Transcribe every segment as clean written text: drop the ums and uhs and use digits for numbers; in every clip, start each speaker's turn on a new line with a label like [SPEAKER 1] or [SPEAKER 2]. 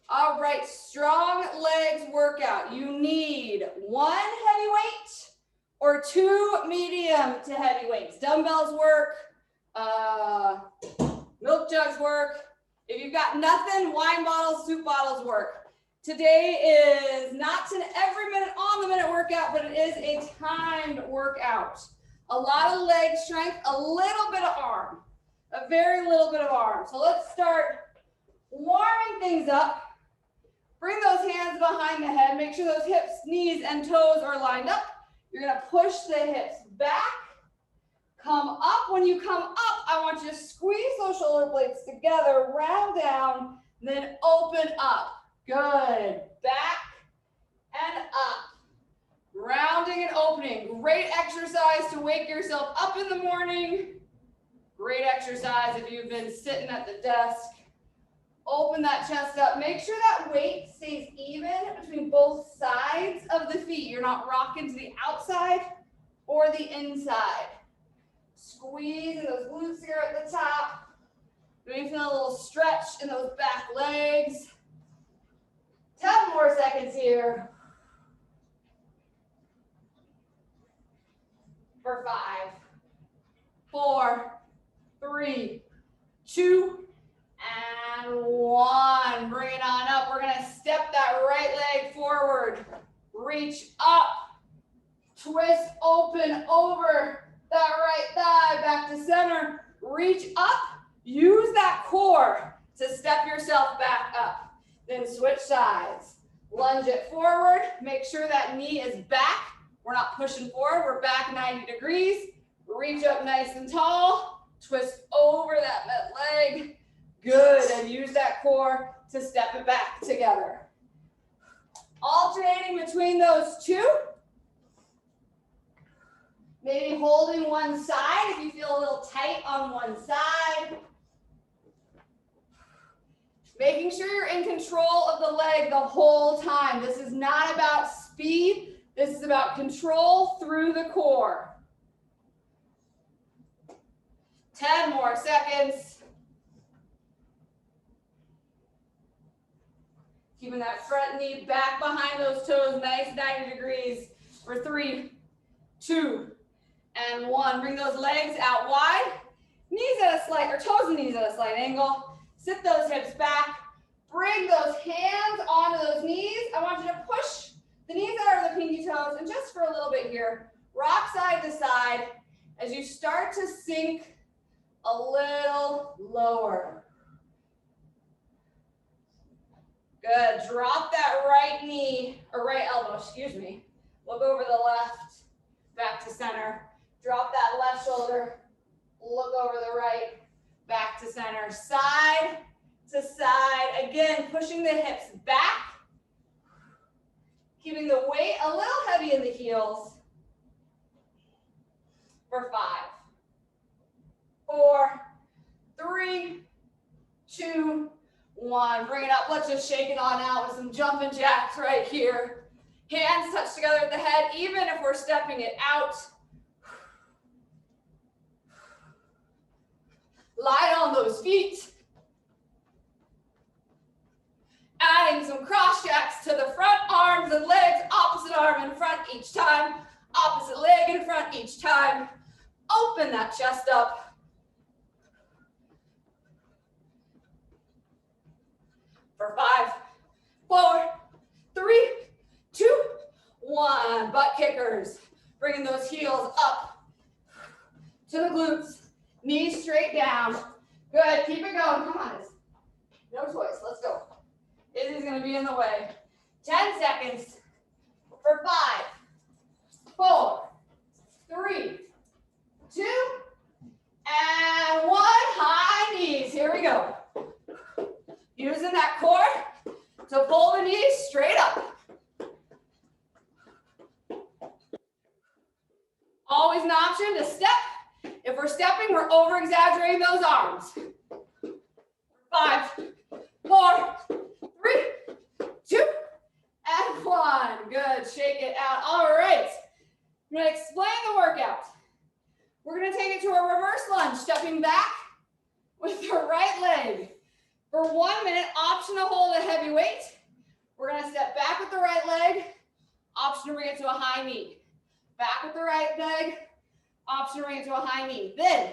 [SPEAKER 1] All right, strong legs workout. You need one heavy weight or two medium to heavy weights. Dumbbells work, milk jugs work. If you've got nothing, wine bottles, soup bottles work. Today is not an every minute on the minute workout, but it is a timed workout. A lot of leg strength, a little bit of arm, a very little bit of arm. So let's start warming things up. Bring those hands behind the head. Make sure those hips, knees, and toes are lined up. You're gonna push the hips back. Come up. When you come up, I want you to squeeze those shoulder blades together, round down, then open up. Good. Back and up. Rounding and opening. Great exercise to wake yourself up in the morning. Great exercise if you've been sitting at the desk. Open that chest up. Make sure that weight stays even between both sides of the feet. You're not rocking to the outside or the inside. Squeeze those glutes here at the top. Maybe feel a little stretch in those back legs. 10 more seconds here. For 5, 4, 3, 2, and 1. Bring it on up. We're gonna step that right leg forward. Reach up. Twist open over that right thigh. Back to center. Reach up. Use that core to step yourself back up. Then switch sides. Lunge it forward. Make sure that knee is back. We're not pushing forward. We're back 90 degrees. Reach up nice and tall. Twist over that leg. Good, and use that core to step it back together. Alternating between those two. Maybe holding one side if you feel a little tight on one side. Making sure you're in control of the leg the whole time. This is not about speed. This is about control through the core. 10 more seconds. Keeping that front knee back behind those toes, nice 90 degrees. For 3, 2, and 1. Bring those legs out wide. Knees at a slight, or toes and knees at a slight angle. Sit those hips back. Bring those hands onto those knees. I want you to push the knees out of the pinky toes, and just for a little bit here, rock side to side as you start to sink a little lower. Good. Drop that right knee, or right elbow, excuse me. Look over the left, back to center. Drop that left shoulder. Look over the right, back to center. Side to side. Again, pushing the hips back. Keeping the weight a little heavy in the heels. For 5, 4, 3, 2, 1. Bring it up. Let's just shake it on out with some jumping jacks right here. Hands touch together at the head, even if we're stepping it out. Light on those feet. Adding some cross jacks to the front arms and legs. Opposite arm in front each time. Opposite leg in front each time. Open that chest up. For 5, 4, 3, 2, 1. Butt kickers. Bringing those heels up to the glutes. Knees straight down. Good. Keep it going. Come on. No choice. Let's go. Izzy's going to be in the way. 10 seconds. For 5, 4, 3, 2, and 1. High knees. Here we go. Using that core to pull the knees straight up. Always an option to step. If we're stepping, we're over-exaggerating those arms. 5, 4, 3, 2, and 1. Good. Shake it out. All right. I'm going to explain the workout. We're going to take it to a reverse lunge, stepping back with the right leg. For 1 minute, option to hold a heavy weight. We're gonna step back with the right leg, option to bring it to a high knee. Back with the right leg, option to bring it to a high knee. Then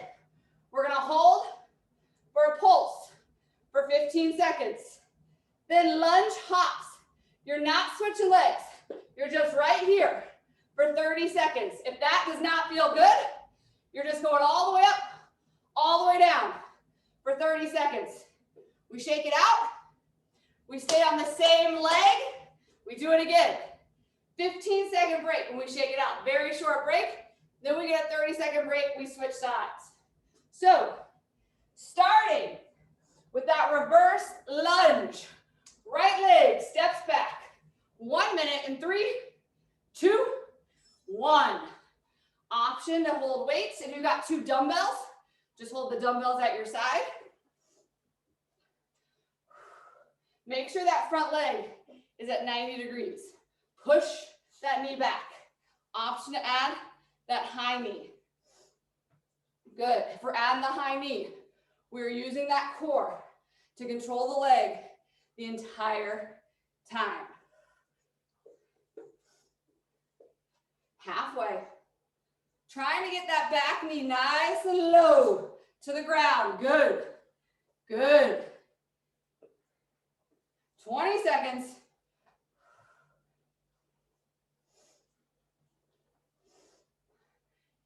[SPEAKER 1] we're gonna hold for a pulse for 15 seconds. Then lunge hops. You're not switching legs. You're just right here for 30 seconds. If that does not feel good, you're just going all the way up, all the way down for 30 seconds. We shake it out. We stay on the same leg. We do it again. 15-second break when we shake it out. Very short break. Then we get a 30-second break. We switch sides. So, starting with that reverse lunge. Right leg steps back. 1 minute in 3, 2, 1. Option to hold weights. If you've got 2 dumbbells, just hold the dumbbells at your side. Make sure that front leg is at 90 degrees. Push that knee back. Option to add that high knee. Good. If we're adding the high knee, we're using that core to control the leg the entire time. Halfway. Trying to get that back knee nice and low to the ground. Good. Good. 20 seconds.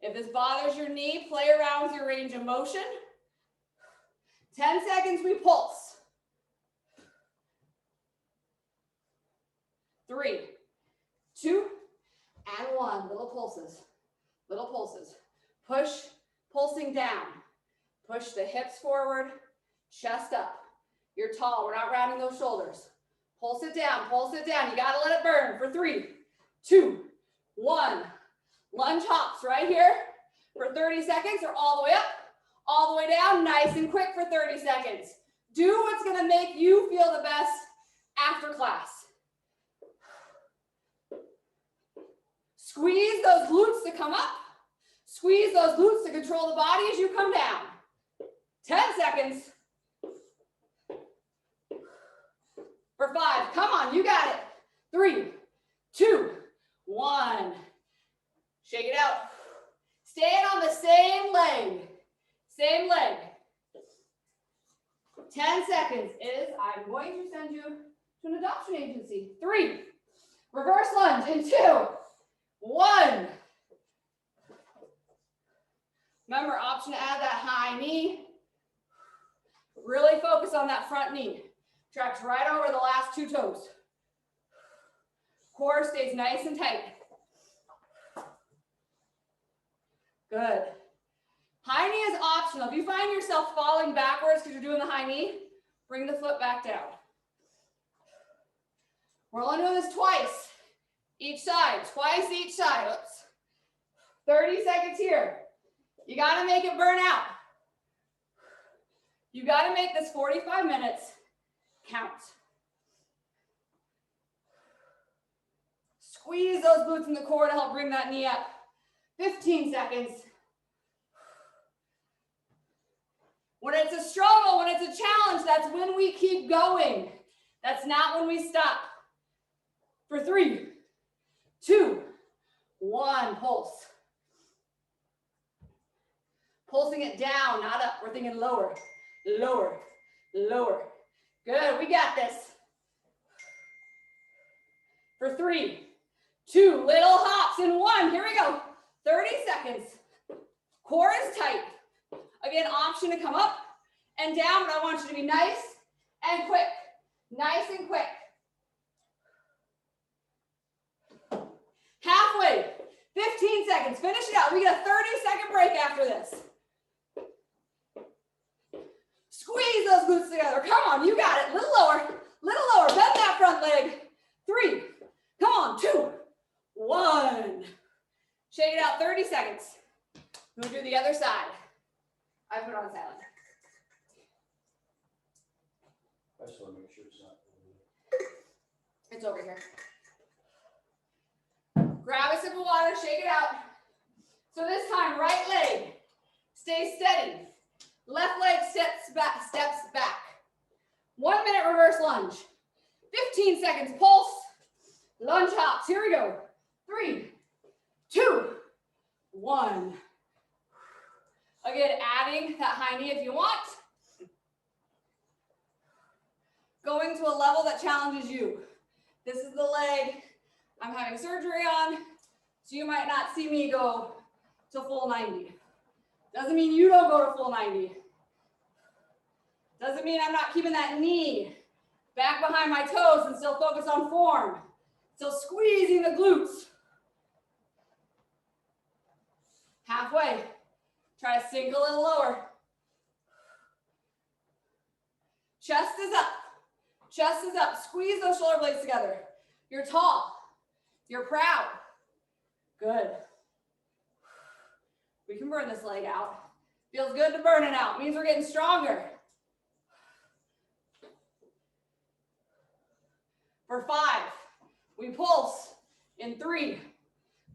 [SPEAKER 1] If this bothers your knee, play around with your range of motion. 10 seconds, we pulse. 3, 2, and 1. Little pulses. Little pulses. Push, pulsing down. Push the hips forward, chest up. You're tall. We're not rounding those shoulders. Pulse it down. Pulse it down. You got to let it burn for 3, 2, 1. Lunge hops right here for 30 seconds or all the way up, all the way down, nice and quick for 30 seconds. Do what's going to make you feel the best after class. Squeeze those glutes to come up. Squeeze those glutes to control the body as you come down. 10 seconds. For 5, come on, you got it. 3, 2, 1. Shake it out. Staying on the same leg. Same leg. 10 seconds is, I'm going to send you to an adoption agency. 3, reverse lunge in 2, 1. Remember, option to add that high knee. Really focus on that front knee. Tracks right over the last 2 toes. Core stays nice and tight. Good. High knee is optional. If you find yourself falling backwards because you're doing the high knee, bring the foot back down. We're only doing this twice. Each side. Twice each side. Oops. 30 seconds here. You got to make it burn out. You got to make this 45 minutes count. Squeeze those glutes in the core to help bring that knee up. 15 seconds. When it's a struggle, when it's a challenge, that's when we keep going. That's not when we stop. For 3, 2, 1, pulse. Pulsing it down, not up. We're thinking lower, lower, lower. Good, we got this. For 3, 2, little hops in 1. Here we go. 30 seconds. Core is tight. Again, option to come up and down, but I want you to be nice and quick. Nice and quick. Halfway. 15 seconds. Finish it out. We get a 30-second break after this. Squeeze those glutes together. Come on, you got it. Little lower, little lower. Bend that front leg. 3, come on, 2, 1. Shake it out, 30 seconds. We'll do the other side. I put it on silent.
[SPEAKER 2] I just want to make sure it's not.
[SPEAKER 1] It's over here. Grab a sip of water, shake it out. So this time, right leg stays steady. Left leg steps back. minute reverse lunge. 15 seconds pulse. Lunge hops. Here we go. 3, 2, 1. Again, adding that high knee if you want. Going to a level that challenges you. This is the leg I'm having surgery on, so you might not see me go to full 90. Doesn't mean you don't go to full 90. Doesn't mean I'm not keeping that knee back behind my toes and still focus on form. Still squeezing the glutes. Halfway. Try to sink a little lower. Chest is up. Chest is up. Squeeze those shoulder blades together. You're tall. You're proud. Good. We can burn this leg out. Feels good to burn it out. Means we're getting stronger. For 5, we pulse in 3,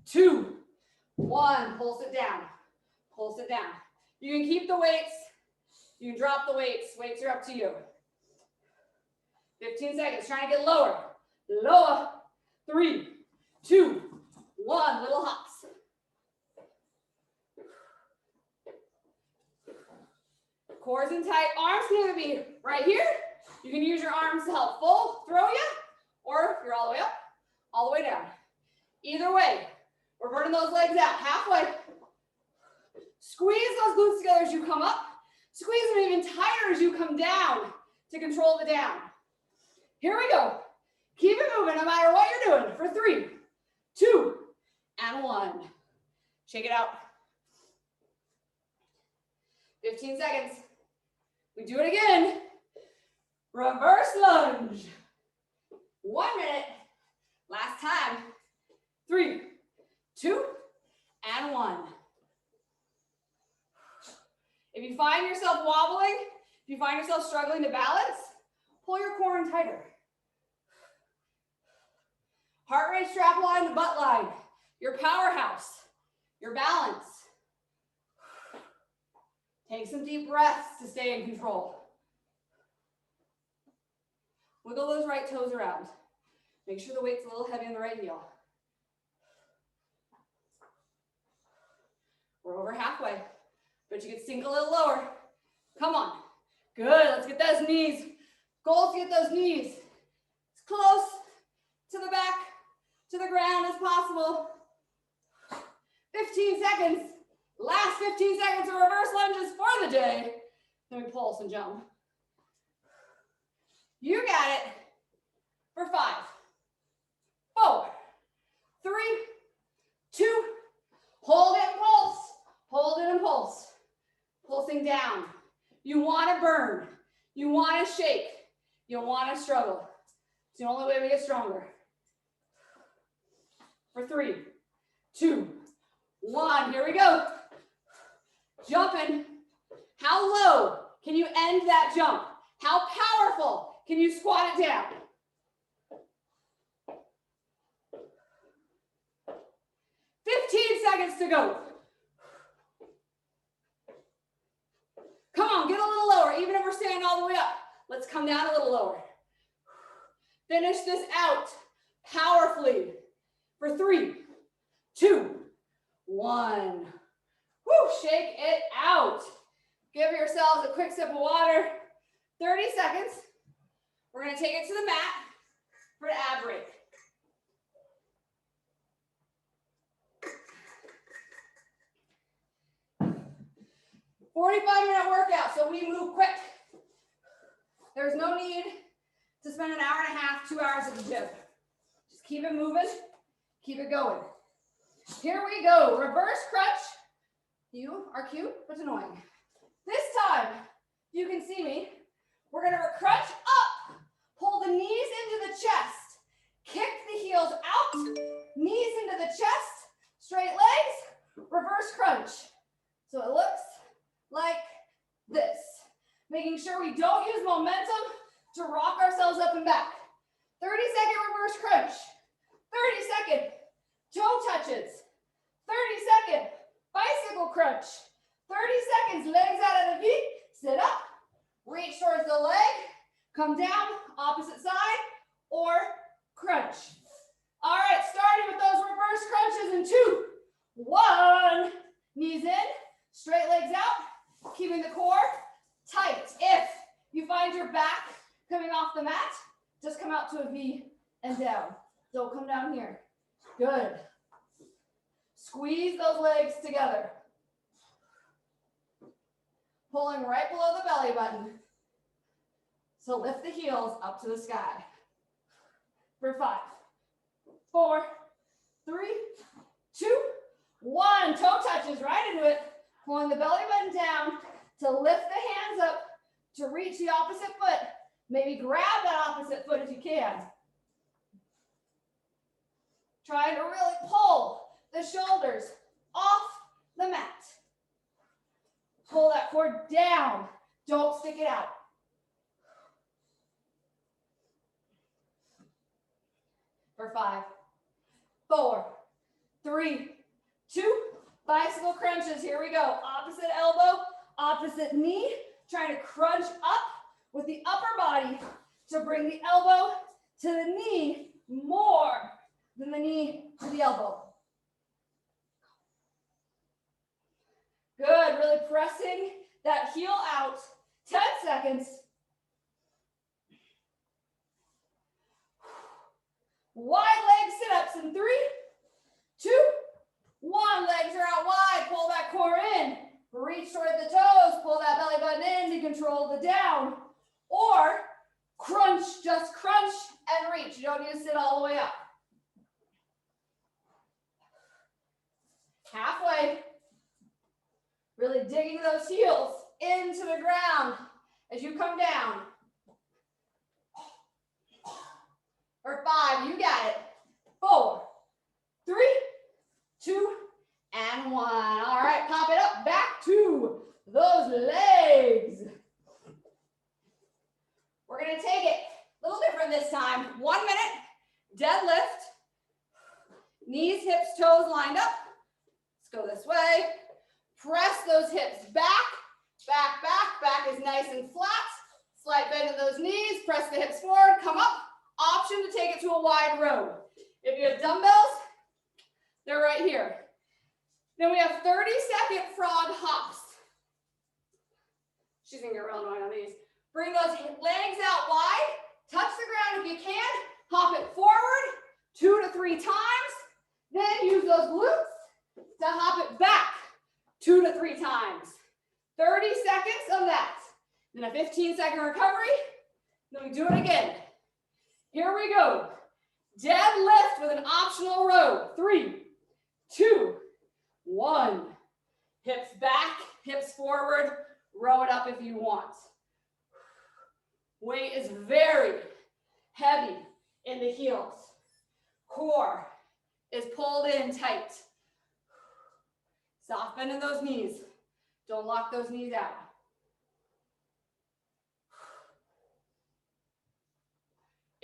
[SPEAKER 1] 2, 1. Pulse it down. Pulse it down. You can keep the weights. You can drop the weights. Weights are up to you. 15 seconds. Trying to get lower. Lower. 3, 2, 1. Little hops. Core is in tight. Arms can either be right here. You can use your arms to help throw you, or if you're all the way up, all the way down. Either way, we're burning those legs out. Halfway. Squeeze those glutes together as you come up. Squeeze them even tighter as you come down to control the down. Here we go. Keep it moving no matter what you're doing. For 3, 2, and 1. Shake it out. 15 seconds. We do it again. Reverse lunge. 1 minute. Last time. 3, 2, and 1. If you find yourself wobbling, if you find yourself struggling to balance, pull your core in tighter. Heart rate strap line to butt line. Your powerhouse. Your balance. Take some deep breaths to stay in control. Wiggle those right toes around. Make sure the weight's a little heavy on the right heel. We're over halfway, but you can sink a little lower. Come on. Good. Let's get those knees. Goal to get those knees as close to the back, to the ground as possible. 15 seconds. Last 15 seconds of reverse lunges for the day. Then we pulse and jump. You got it. For 5, 4, 3, 2. Hold it and pulse. Hold it and pulse. Pulsing down. You want to burn. You want to shake. You want to struggle. It's the only way we get stronger. For 3, 2, 1. Here we go. Jumping. How low can you end that jump? How powerful can you squat it down? 15 seconds to go. Come on, get a little lower. Even if we're standing all the way up, let's come down a little lower. Finish this out powerfully. For 3, 2, 1. Woo, shake it out. Give yourselves a quick sip of water. 30 seconds. We're going to take it to the mat for an ab break. – 45-minute workout, so we move quick. There's no need to spend an hour and a half, 2 hours at the gym. Just keep it moving, keep it going. Here we go, reverse crutch. You are cute, but annoying. This time, you can see me. We're gonna crutch up, pull the knees into the chest, kick the heels out, knees into the chest, straight legs, reverse crunch. So it looks like this. Making sure we don't use momentum to rock ourselves up and back. 30-second reverse crunch. 30-second toe touches. 30-second bicycle crunch. 30 seconds, legs out at the feet. Sit up, reach towards the leg, Come down, opposite side, or crunch. All right, starting with those reverse crunches in 2, 1. Knees in, straight legs out, keeping the core tight. If you find your back coming off the mat, just come out to a V and down. Don't come down here. Good. Squeeze those legs together. Pulling right below the belly button. So lift the heels up to the sky. For 5, 4, 3, 2, 1. Toe touches right into it. Pulling the belly button down to lift the hands up to reach the opposite foot. Maybe grab that opposite foot if you can. Trying to really pull the shoulders off the mat. Pull that core down. Don't stick it out. For 5, 4, 3, 2, bicycle crunches. Here we go. Opposite elbow, opposite knee. Trying to crunch up with the upper body to bring the elbow to the knee more than the knee to the elbow. Good, really pressing that heel out. 10 seconds. Wide leg sit-ups in 3, 2, 1. Legs are out wide. Pull that core in. Reach toward the toes. Pull that belly button in to control the down. Or crunch, just crunch and reach. You don't need to sit all the way up. Halfway. Really digging those heels into the ground as you come down. For 5, you got it. 4, 3, 2, and 1. All right, pop it up, back to those legs. We're gonna take it a little different this time. 1 minute, deadlift, knees, hips, toes lined up. Let's go this way. Press those hips back, back, back. Back is nice and flat. Slight bend in those knees, press the hips forward, come up. Option to take it to a wide row. If you have dumbbells, they're right here. Then we have 30-second frog hops. She's gonna get real annoying on these. Bring those legs out wide, touch the ground if you can, hop it forward 2 to 3 times, then use those glutes to hop it back 2 to 3 times. 30 seconds of that. Then a 15-second recovery, then we do it again. Here we go. Deadlift with an optional row. 3, 2, 1. Hips back, hips forward. Row it up if you want. Weight is very heavy in the heels. Core is pulled in tight. Soft bend in those knees. Don't lock those knees out.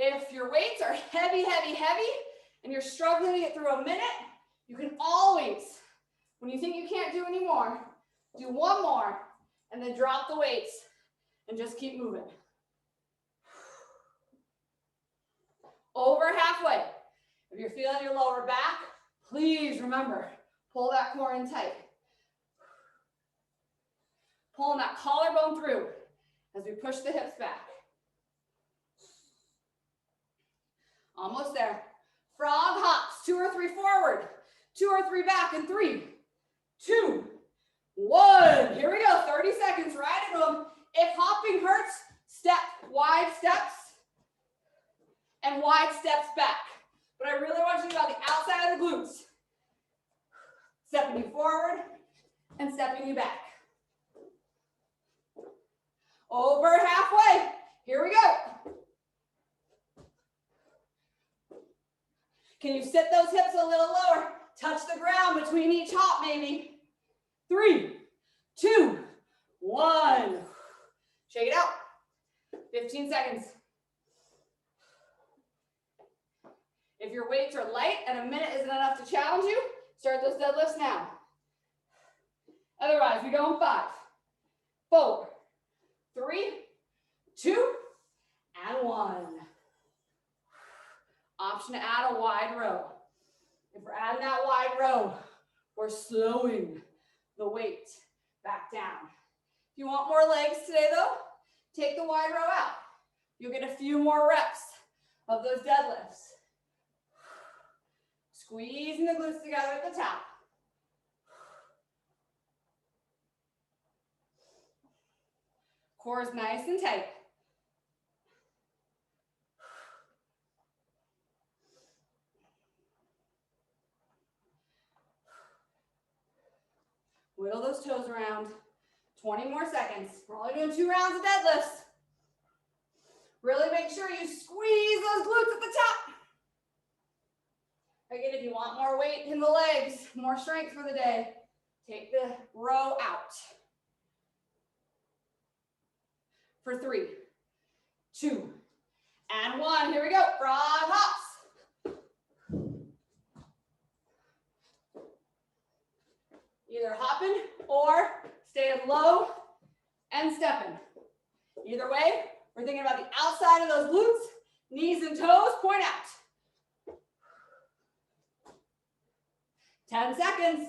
[SPEAKER 1] If your weights are heavy, heavy, heavy, and you're struggling to get through a minute, you can always, when you think you can't do any more, do 1 more, and then drop the weights, and just keep moving. Over halfway. If you're feeling your lower back, please remember, pull that core in tight. Pulling that collarbone through as we push the hips back. Almost there. Frog hops, 2 or 3 forward, 2 or 3 back, and 3, 2, 1. Here we go, 30 seconds, right into them. If hopping hurts, step, wide steps, and wide steps back. But I really want you to go on the outside of the glutes. Stepping you forward and stepping you back. Over halfway. Here we go. Can you sit those hips a little lower? Touch the ground between each hop, maybe. 3, 2, 1. Shake it out. 15 seconds. If your weights are light and a minute isn't enough to challenge you, start those deadlifts now. Otherwise, we go in 5, 4, 3, 2, 1. Option to add a wide row. If we're adding that wide row, we're slowing the weight back down. If you want more legs today though, take the wide row out. You'll get a few more reps of those deadlifts. Squeezing the glutes together at the top. Core is nice and tight. Wiggle those toes around. 20 more seconds. We're only doing 2 rounds of deadlifts. Really make sure you squeeze those glutes at the top. Again, if you want more weight in the legs, more strength for the day, take the row out. For 3, 2, and 1. Here we go. Frog hops. Either hopping or staying low and stepping. Either way, we're thinking about the outside of those glutes, knees and toes, point out. 10 seconds.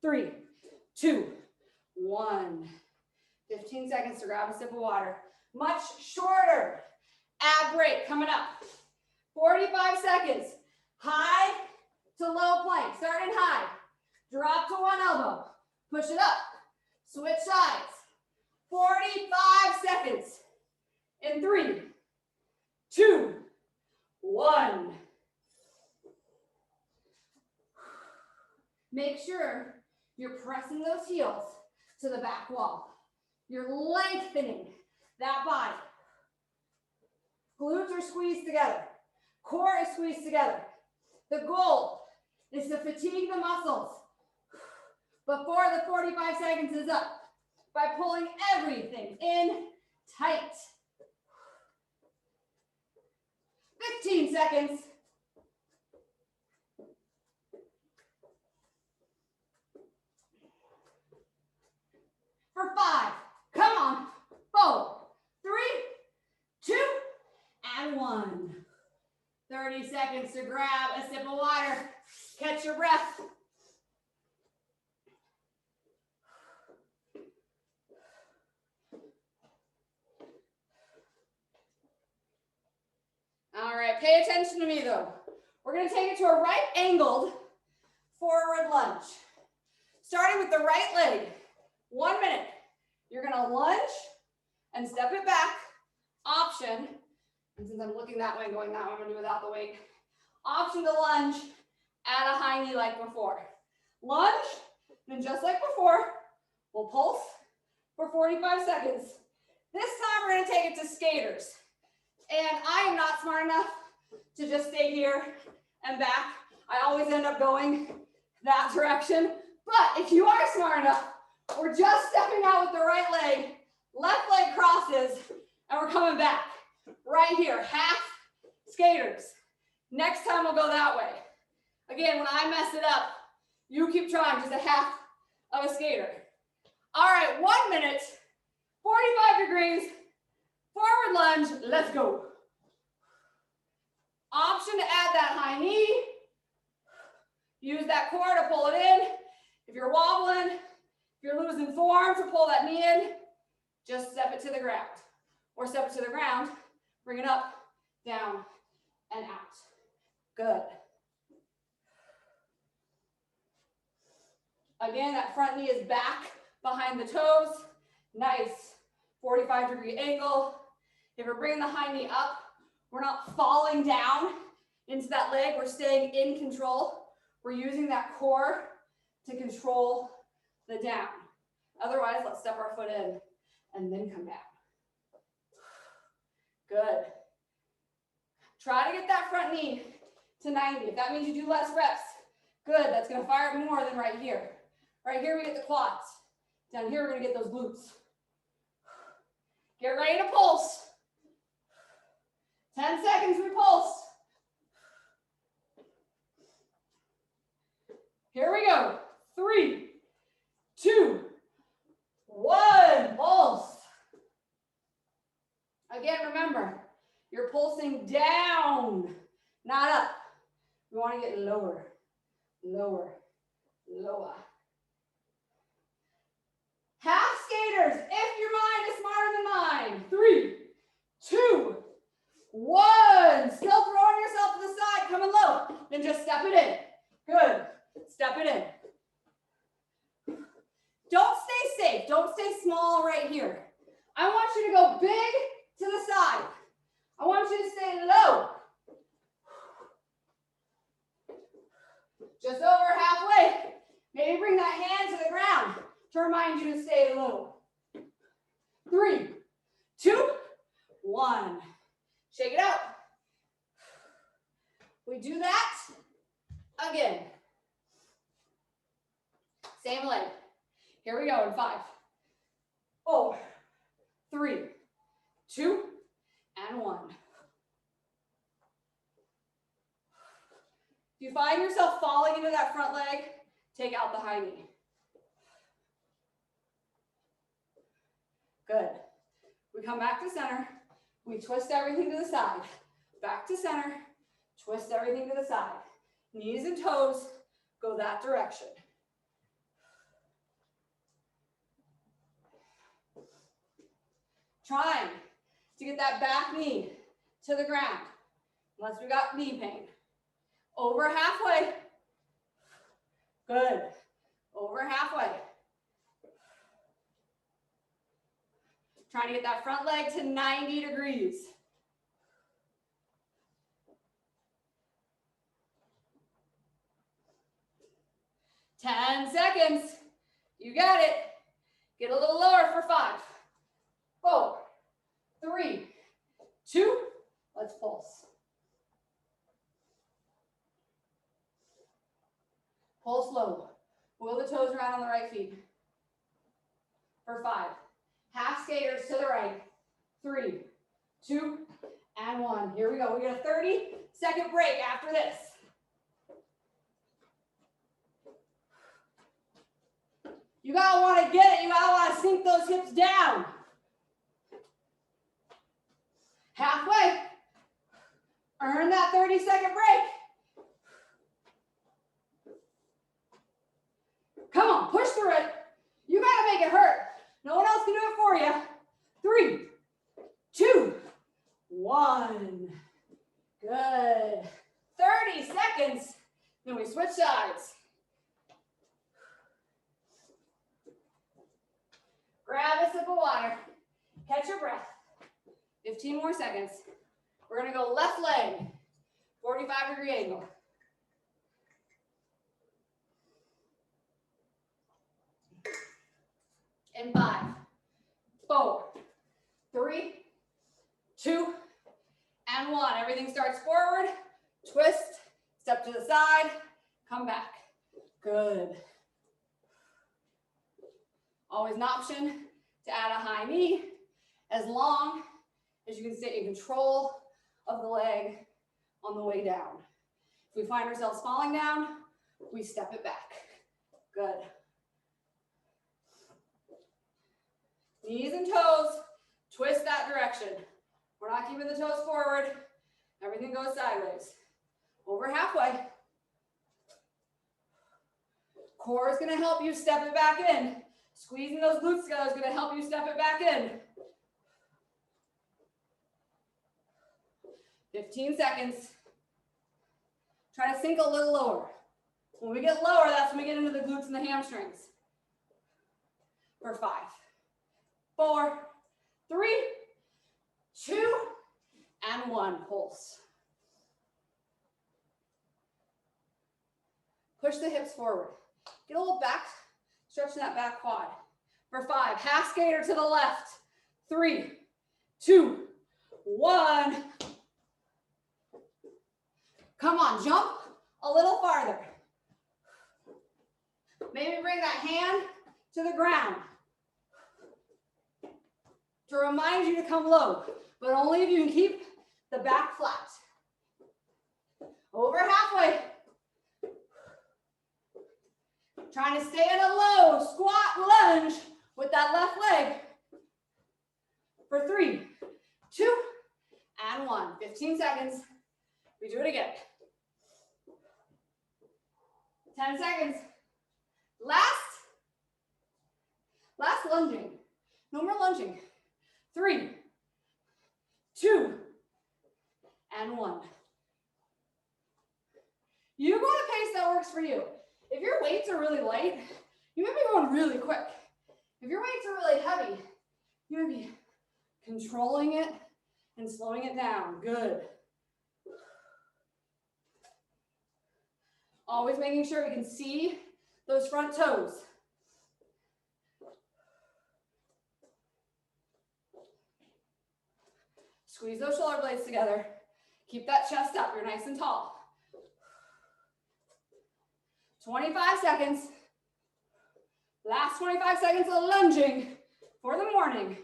[SPEAKER 1] 3, 2, 1. 15 seconds to grab a sip of water. Much shorter ab break coming up. 45 seconds. High to low plank. Starting high. Drop to one elbow. Push it up. Switch sides. 45 seconds. In 3, 2, 1. Make sure you're pressing those heels to the back wall. You're lengthening that body. Glutes are squeezed together. Core is squeezed together. The goal is to fatigue the muscles before the 45 seconds is up by pulling everything in tight. 15 seconds. For 5, come on, 4, 3, 2, and 1. 30 seconds to grab a sip of water. Catch your breath. All right, pay attention to me though. We're gonna take it to a right angled forward lunge. Starting with the right leg. 1 minute. You're gonna lunge and step it back. Option, and since I'm looking that way and going that way, I'm gonna do without the weight. Option to lunge, add a high knee like before. Lunge, and just like before, we'll pulse for 45 seconds. This time we're gonna take it to skaters. And I am not smart enough to just stay here and back. I always end up going that direction. But if you are smart enough, we're just stepping out with the right leg, left leg crosses, and we're coming back. Right here, half skaters. Next time we'll go that way. Again, when I mess it up, you keep trying, just a half of a skater. All right, 1 minute, 45 degrees, forward lunge, let's go. Option to add that high knee. Use that core to pull it in. If you're wobbling, if you're losing form to pull that knee in, just step it to the ground. Or step it to the ground, bring it up, down, and out. Good. Again, that front knee is back behind the toes. Nice 45-degree angle. If we're bringing the high knee up, we're not falling down into that leg. We're staying in control. We're using that core to control the down. Otherwise, let's step our foot in and then come down. Good. Try to get that front knee to 90. If that means you do less reps, good. That's going to fire up more than right here. Right here, we get the quads. Down here, we're going to get those glutes. Get ready to pulse. 10 seconds, we pulse. Here we go. 3, 2, remember, you're pulsing down, not up. We want to get lower, lower, lower. Half skaters, if your mind is smarter than mine. 3, 2, 1. Still throwing yourself to the side, coming low. Then just step it in. Good. Step it in. Don't stay safe. Don't stay small right here. I want you to go big to the side. I want you to stay low. Just over halfway. Maybe bring that hand to the ground to remind you to stay low. 3, 2, 1. Shake it out. We do that again. Same leg. Here we go in 5, 4, 3, 2, and 1. If you find yourself falling into that front leg, take out the high knee. Good. We come back to center. We twist everything to the side. Back to center. Twist everything to the side. Knees and toes go that direction. Trying to get that back knee to the ground, unless we got knee pain. Over halfway. Good. Over halfway. Trying to get that front leg to 90 degrees. Ten seconds. You got it. Get a little lower for 5, 4, 3, 2. Let's pulse. Pulse low. Wheel the toes around on the right feet. For 5. Half skaters to the right. 3, 2, and 1. Here we go. We get a 30-second break after this. You gotta want to get it. You gotta want to sink those hips down. Halfway. Earn that 30-second break. Come on, push through it. You gotta make it hurt. No one else can do it for you. 3, 2, 1. Good. 30 seconds. Then we switch sides. Grab a sip of water. Catch your breath. 15 more seconds. We're gonna go left leg, 45-degree angle. In 5, 4, 3, 2, and 1. Everything starts forward, twist, step to the side, come back. Good. Always an option to add a high knee as long as you can stay in control of the leg on the way down. If we find ourselves falling down, we step it back. Good. Knees and toes, twist that direction. We're not keeping the toes forward. Everything goes sideways. Over halfway. Core is gonna help you step it back in. Squeezing those glutes together is gonna help you step it back in. 15 seconds. Try to sink a little lower. When we get lower, that's when we get into the glutes and the hamstrings. For 5, 4, 3, 2, and 1. Pulse. Push the hips forward. Get a little back, stretching that back quad. For 5, half skater to the left. 3, 2, 1. Come on, jump a little farther. Maybe bring that hand to the ground to remind you to come low, but only if you can keep the back flat. Over halfway. Trying to stay in a low squat lunge with that left leg. For 3, 2, 15 seconds. We do it again. 10 seconds. Last lunging. No more lunging. 3, 2, and 1. You go at a pace that works for you. If your weights are really light, you might be going really quick. If your weights are really heavy, you might be controlling it and slowing it down. Good. Always making sure we can see those front toes. Squeeze those shoulder blades together. Keep that chest up. You're nice and tall. 25 seconds. Last 25 seconds of lunging for the morning.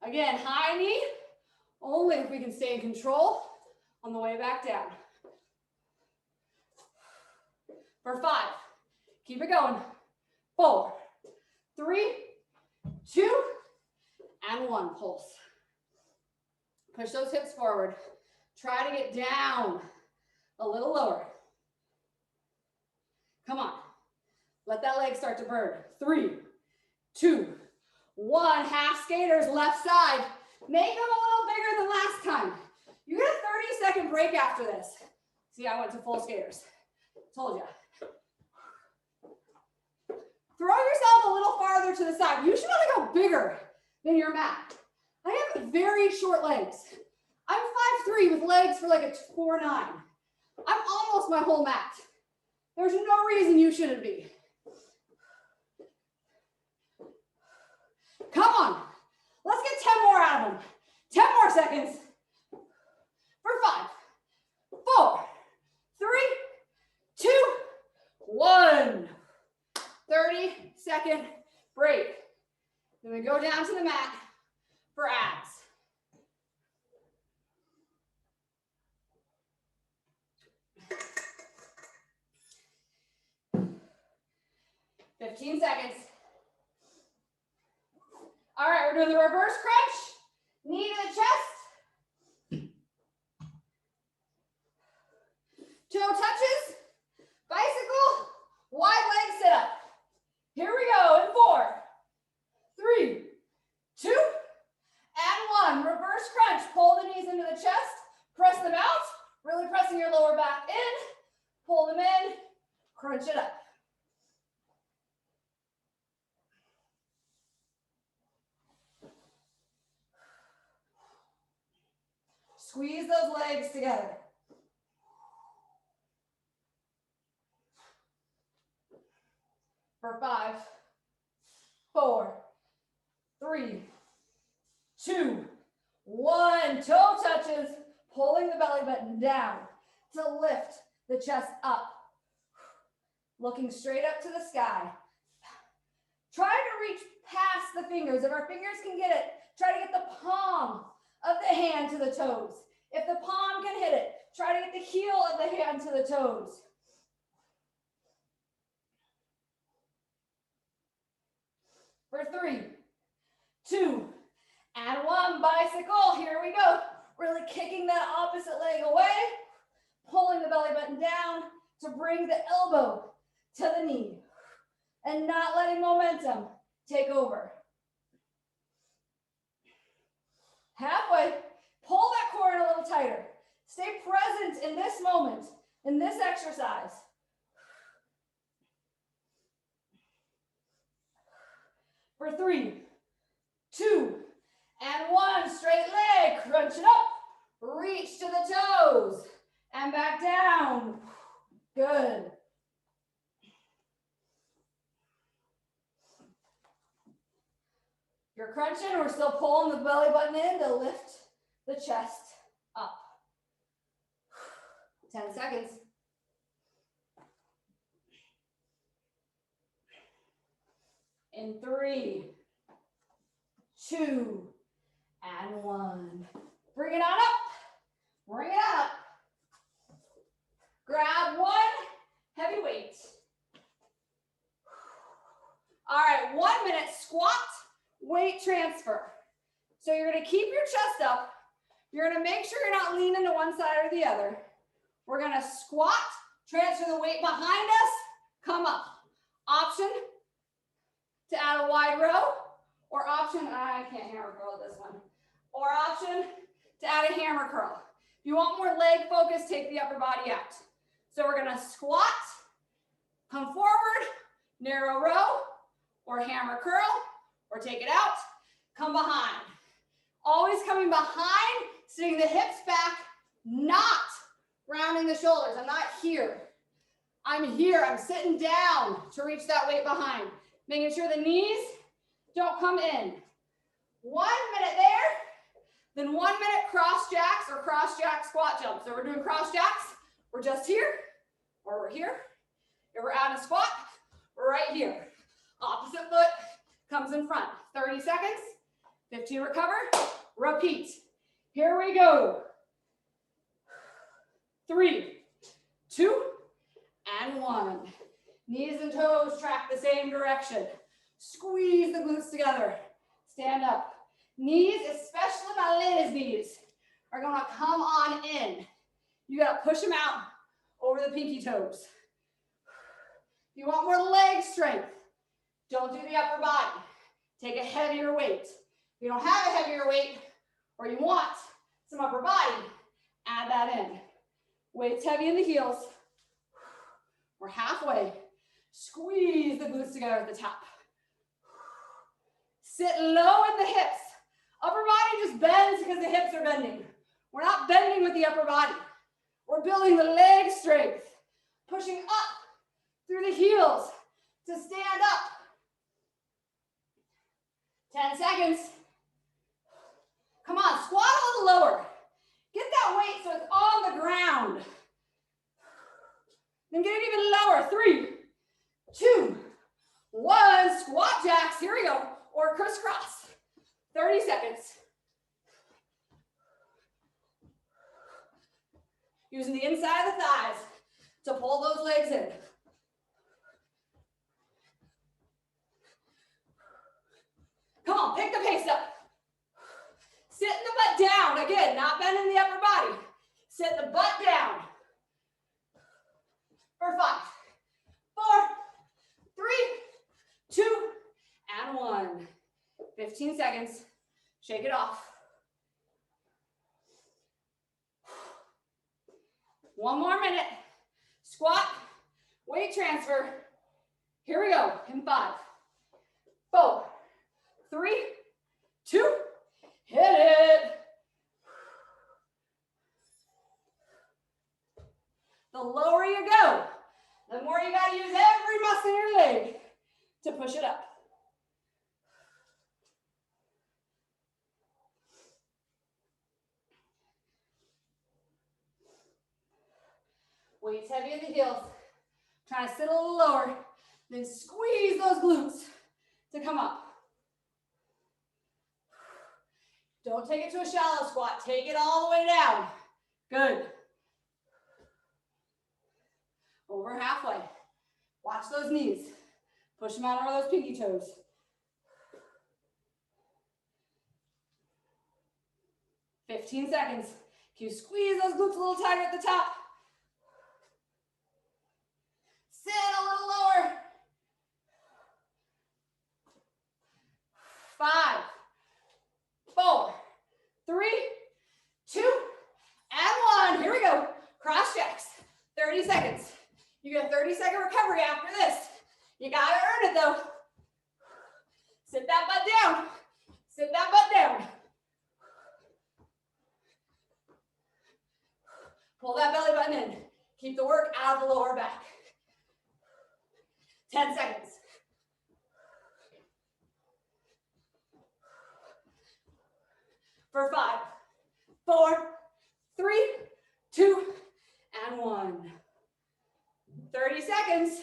[SPEAKER 1] Again, high knee, only if we can stay in control on the way back down. For 5, keep it going. 4, 3, 2, and 1, pulse. Push those hips forward. Try to get down a little lower. Come on. Let that leg start to burn. 3, 2, 1. Half skaters, left side. Make them a little bigger than last time. You get a 30-second break after this. See, I went to full skaters. Told you. Throw yourself a little farther to the side. You should want to go bigger than your mat. I have very short legs. I'm 5'3" with legs for like a 4'9". I'm almost my whole mat. There's no reason you shouldn't be. Come on. Let's get 10 more out of them. 10 more seconds. For 5, 4, 3, 2, 1. 30-second break. Then we go down to the mat for abs. Fifteen seconds. All right, we're doing the reverse crunch. Knee to the chest. Toe touches. Bicycle. Wide leg sit up. Here we go in 4, 3, 2, and 1. Reverse crunch. Pull the knees into the chest. Press them out. Really pressing your lower back in. Pull them in. Crunch it up. Squeeze those legs together. For 5, 4, 3, 2, 1. Toe touches, pulling the belly button down to lift the chest up. Looking straight up to the sky. Try to reach past the fingers. If our fingers can get it, try to get the palm of the hand to the toes. If the palm can hit it, try to get the heel of the hand to the toes. For 3, 2, and 1. Bicycle. Here we go. Really kicking that opposite leg away. Pulling the belly button down to bring the elbow to the knee. And not letting momentum take over. Halfway. Pull that core in a little tighter. Stay present in this moment, in this exercise. For 3, 2, and 1. Straight leg. Crunch it up. Reach to the toes. And back down. Good. You're crunching. We're still pulling the belly button in to lift the chest up. 10 seconds. In 3, 2, and 1. Bring it on up. Bring it up. Grab one heavy weight. All right, 1 minute squat, weight weight transfer. So you're gonna keep your chest up. You're gonna make sure you're not leaning to one side or the other. We're gonna squat, transfer the weight behind us, come up. Option to add a wide row, or option, I can't hammer curl this one, or option to add a hammer curl. If you want more leg focus, take the upper body out. So we're gonna squat, come forward, narrow row, or hammer curl, or take it out, come behind. Always coming behind, sitting the hips back, not rounding the shoulders. I'm not here. I'm here, I'm sitting down to reach that weight behind. Making sure the knees don't come in. 1 minute there, then 1 minute cross jacks or cross jack squat jumps. So we're doing cross jacks, we're just here, or we're here. If we're out of squat, we're right here. Opposite foot comes in front. 30 seconds, 15 recover, repeat. Here we go. 3, 2, and 1. Knees and toes track the same direction. Squeeze the glutes together. Stand up. Knees, especially my ladies' knees, are gonna come on in. You gotta push them out over the pinky toes. If you want more leg strength, don't do the upper body. Take a heavier weight. If you don't have a heavier weight, or you want some upper body, add that in. Weight's heavy in the heels. We're halfway. Squeeze the glutes together at the top. Sit low in the hips. Upper body just bends because the hips are bending. We're not bending with the upper body. We're building the leg strength. Pushing up through the heels to stand up. 10 seconds. Come on, squat a little lower. Get that weight so it's on the ground. Then get it even lower. 3, 2, 1. Squat jacks. Here we go. Or crisscross. 30 seconds. Using the inside of the thighs to pull those legs in. Come on, pick the pace up. Sit the butt down. Again, not bending the upper body. Sit the butt down. For 5, 4, 3, 2, and 1. 15 seconds. Shake it off. 1 more minute. Squat, weight transfer. Here we go. In 5, 4, 3, 2, hit it. The lower you go, the more you got to use every muscle in your leg to push it up. Weights heavy in the heels. Try to sit a little lower. Then squeeze those glutes to come up. Don't take it to a shallow squat. Take it all the way down. Good. Over halfway. Watch those knees. Push them out over those pinky toes. "15 seconds. Can you squeeze those glutes a little tighter at the top? Sit a little lower. 5, 4, 3, 2, and 1. Here we go. Cross jacks. 30 seconds. You get a 30-second recovery after this. You gotta earn it though. Sit that butt down. Sit that butt down. Pull that belly button in. Keep the work out of the lower back. 10 seconds. For 5, 4, 3, 2, and 1. 30 seconds.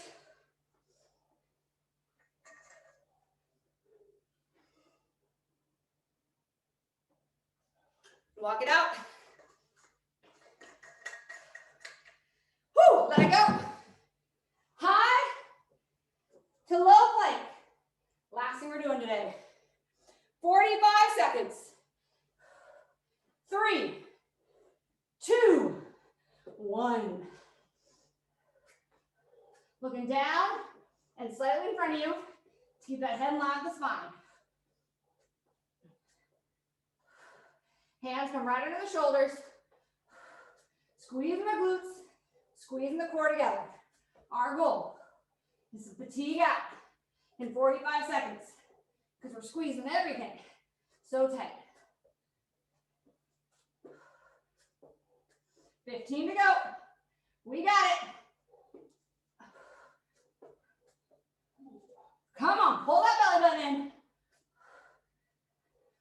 [SPEAKER 1] Walk it out. Whew, let it go. High to low plank. Last thing we're doing today. 40 Looking down and slightly in front of you to keep that head in line with the spine. Hands come right under the shoulders. Squeezing the glutes, squeezing the core together. Our goal is to fatigue out in 45 seconds because we're squeezing everything so tight. 15 to go. We got it. Come on, pull that belly button in.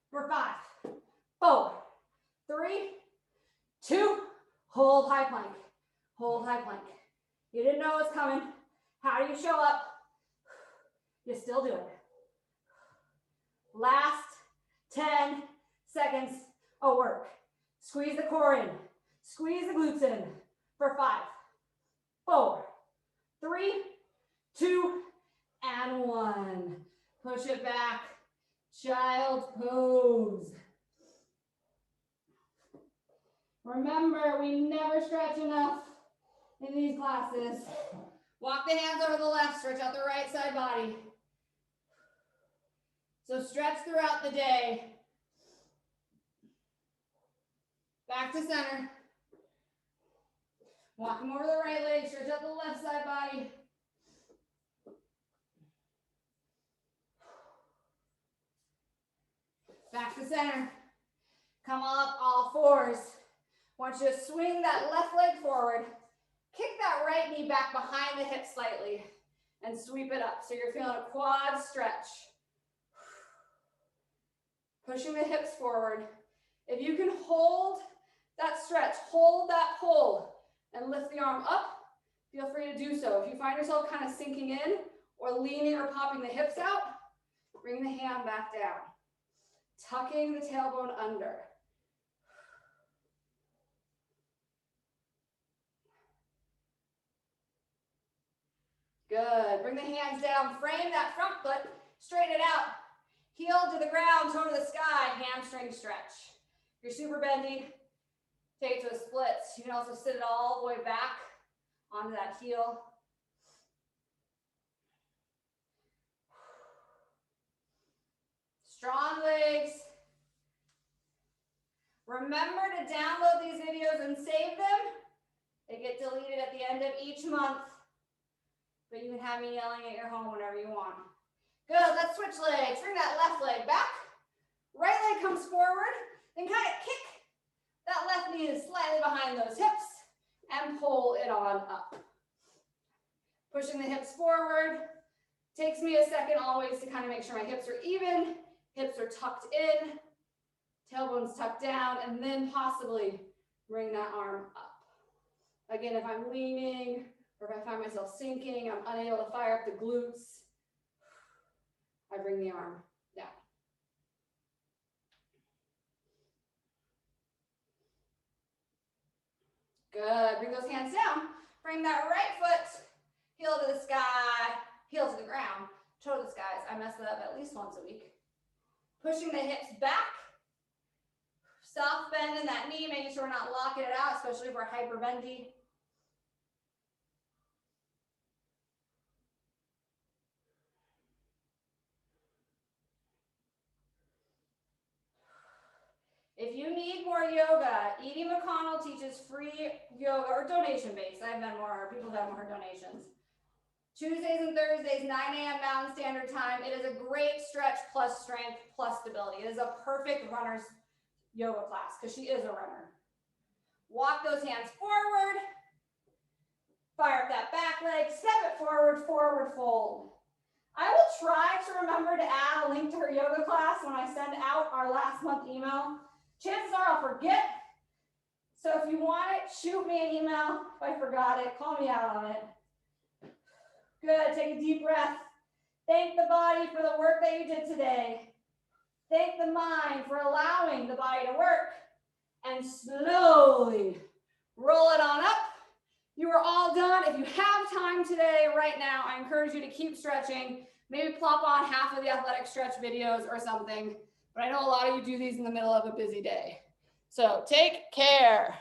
[SPEAKER 1] For 5, 4, 3, 2, hold high plank. Hold high plank. You didn't know it was coming. How do you show up? You still do it. Last 10 seconds of work. Squeeze the core in. Squeeze the glutes in. For 5, 4, 3, 2, and 1. Push it back. Child's pose. Remember, we never stretch enough in these classes. Walk the hands over the left, stretch out the right side body. So stretch throughout the day. Back to center. Walk them over the right leg, stretch out the left side body. Back to center. Come up all fours. Want you to swing that left leg forward. Kick that right knee back behind the hip slightly and sweep it up. So you're feeling a quad stretch. Pushing the hips forward. If you can hold that stretch, hold that pull, and lift the arm up, feel free to do so. If you find yourself kind of sinking in or leaning or popping the hips out, bring the hand back down. Tucking the tailbone under. Good. Bring the hands down. Frame that front foot. Straighten it out. Heel to the ground, toe to the sky. Hamstring stretch. If you're super bendy, take it to a splits. You can also sit it all the way back onto that heel. Strong legs. Remember to download these videos and save them. They get deleted at the end of each month. But you can have me yelling at your home whenever you want. Good, let's switch legs. Bring that left leg back. Right leg comes forward. Then kind of kick that left knee slightly behind those hips and pull it on up. Pushing the hips forward. Takes me a second always to kind of make sure my hips are even. Hips are tucked in. Tailbone's tucked down. And then possibly bring that arm up. Again, if I'm leaning or if I find myself sinking, I'm unable to fire up the glutes, I bring the arm down. Good. Bring those hands down. Bring that right foot, heel to the sky, heel to the ground, toe to the skies. I mess that up at least once a week. Pushing the hips back. Soft bend in that knee, making sure we're not locking it out, especially if we're hyperbendy. If you need more yoga, Edie McConnell teaches free yoga or donation-based. I've done more, people have more donations. Tuesdays and Thursdays, 9 a.m. Mountain Standard Time. It is a great stretch plus strength plus stability. It is a perfect runner's yoga class because she is a runner. Walk those hands forward. Fire up that back leg. Step it forward, forward fold. I will try to remember to add a link to her yoga class when I send out our last month email. Chances are I'll forget. So if you want it, shoot me an email. If I forgot it, call me out on it. Good, take a deep breath. Thank the body for the work that you did today. Thank the mind for allowing the body to work. And slowly roll it on up. You are all done. If you have time today, right now, I encourage you to keep stretching. Maybe plop on half of the athletic stretch videos or something. But I know a lot of you do these in the middle of a busy day. So take care.